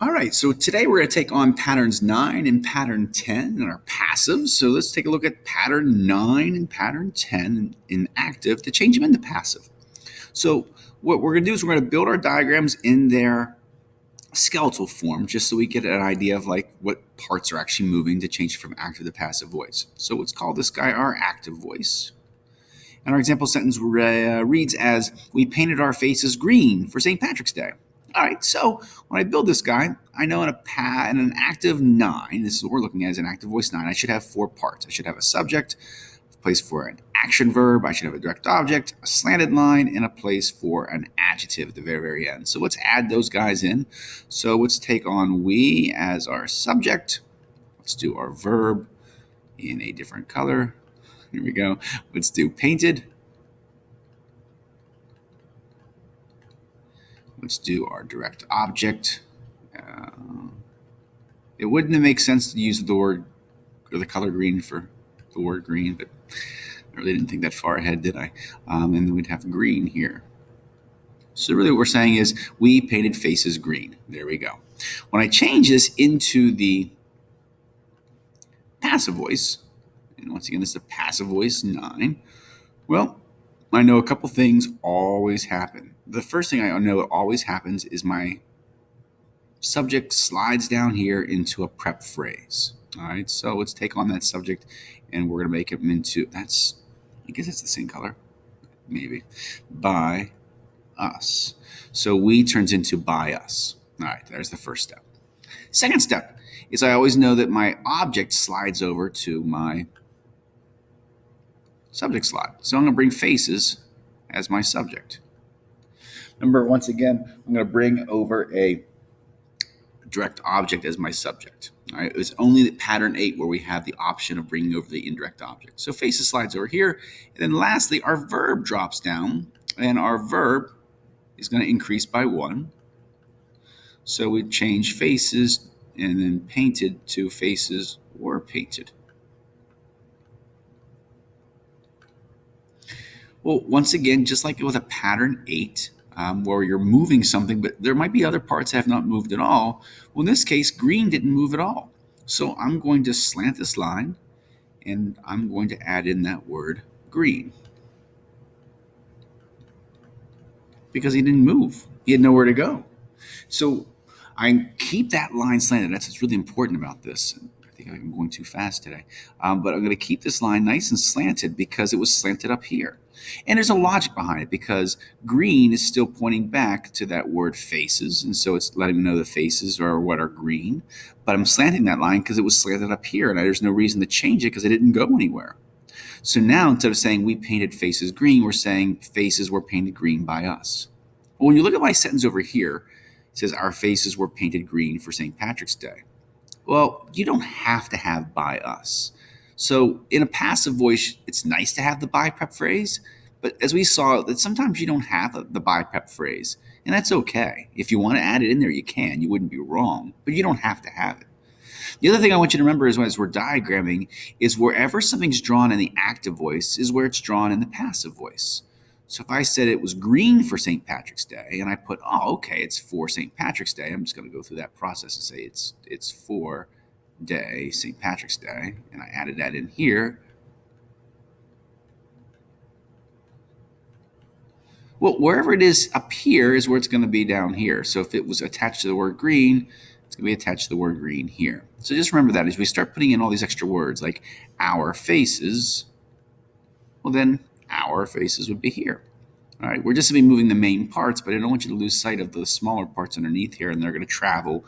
All right, so today we're going to take on patterns 9 and pattern 10 in our passives. So let's take a look at pattern 9 and pattern 10 in active to change them into passive. So what we're going to do is we're going to build our diagrams in their skeletal form just so we get an idea of like what parts are actually moving to change from active to passive voice. So let's call this guy our active voice. And our example sentence reads as, we painted our faces green for St. Patrick's Day. All right, so when I build this guy, I know in an active 9, this is what we're looking at as an active voice 9, I should have 4 parts. I should have a subject, a place for an action verb, I should have a direct object, a slanted line, and a place for an adjective at the very, very end. So let's add those guys in. So let's take on we as our subject. Let's do our verb in a different color. Here we go. Let's do painted. Let's do our direct object. It wouldn't make sense to use the word or the color green for the word green, but I really didn't think that far ahead, did I? And then we'd have green here. So really what we're saying is we painted faces green. There we go. When I change this into the passive voice, and once again, this is a passive voice 9, well, I know a couple things always happen. The first thing I know that always happens is my subject slides down here into a prep phrase. All right, so let's take on that subject and we're going to make it into, I guess it's the same color, maybe, by us. So we turns into by us. All right, there's the first step. Second step is I always know that my object slides over to my subject slide. So I'm going to bring faces as my subject. Remember, once again, I'm going to bring over a direct object as my subject. All right, it was only pattern 8 where we have the option of bringing over the indirect object. So faces slides over here. And then lastly, our verb drops down, and our verb is going to increase by 1. So we change faces and then painted to faces were painted. Well, once again, just like with a pattern 8, where you're moving something, but there might be other parts that have not moved at all. Well, in this case, green didn't move at all. So I'm going to slant this line, and I'm going to add in that word green. Because he didn't move. He had nowhere to go. So I keep that line slanted. That's what's really important about this. I think I'm going too fast today. But I'm going to keep this line nice and slanted because it was slanted up here. And there's a logic behind it because green is still pointing back to that word faces. And so it's letting me know the faces are what are green. But I'm slanting that line because it was slanted up here. And there's no reason to change it because it didn't go anywhere. So now instead of saying we painted faces green, we're saying faces were painted green by us. Well, when you look at my sentence over here, it says our faces were painted green for St. Patrick's Day. Well, you don't have to have by us. So in a passive voice, it's nice to have the by prep phrase, but as we saw, that sometimes you don't have the by prep phrase, and that's okay. If you want to add it in there, you can. You wouldn't be wrong, but you don't have to have it. The other thing I want you to remember is as we're diagramming is wherever something's drawn in the active voice is where it's drawn in the passive voice. So if I said it was green for St. Patrick's Day and I put, oh, okay, it's for St. Patrick's Day, I'm just going to go through that process and say it's for day, St. Patrick's Day, and I added that in here. Well, wherever it is up here is where it's going to be down here. So if it was attached to the word green, it's going to be attached to the word green here. So just remember that as we start putting in all these extra words like our faces, well then our faces would be here. All right, we're just going to be moving the main parts, but I don't want you to lose sight of the smaller parts underneath here, and they're going to travel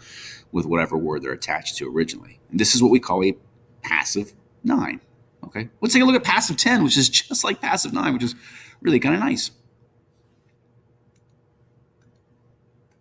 with whatever word they're attached to originally. And this is what we call a passive 9. Okay, let's take a look at passive 10, which is just like passive 9, which is really kind of nice.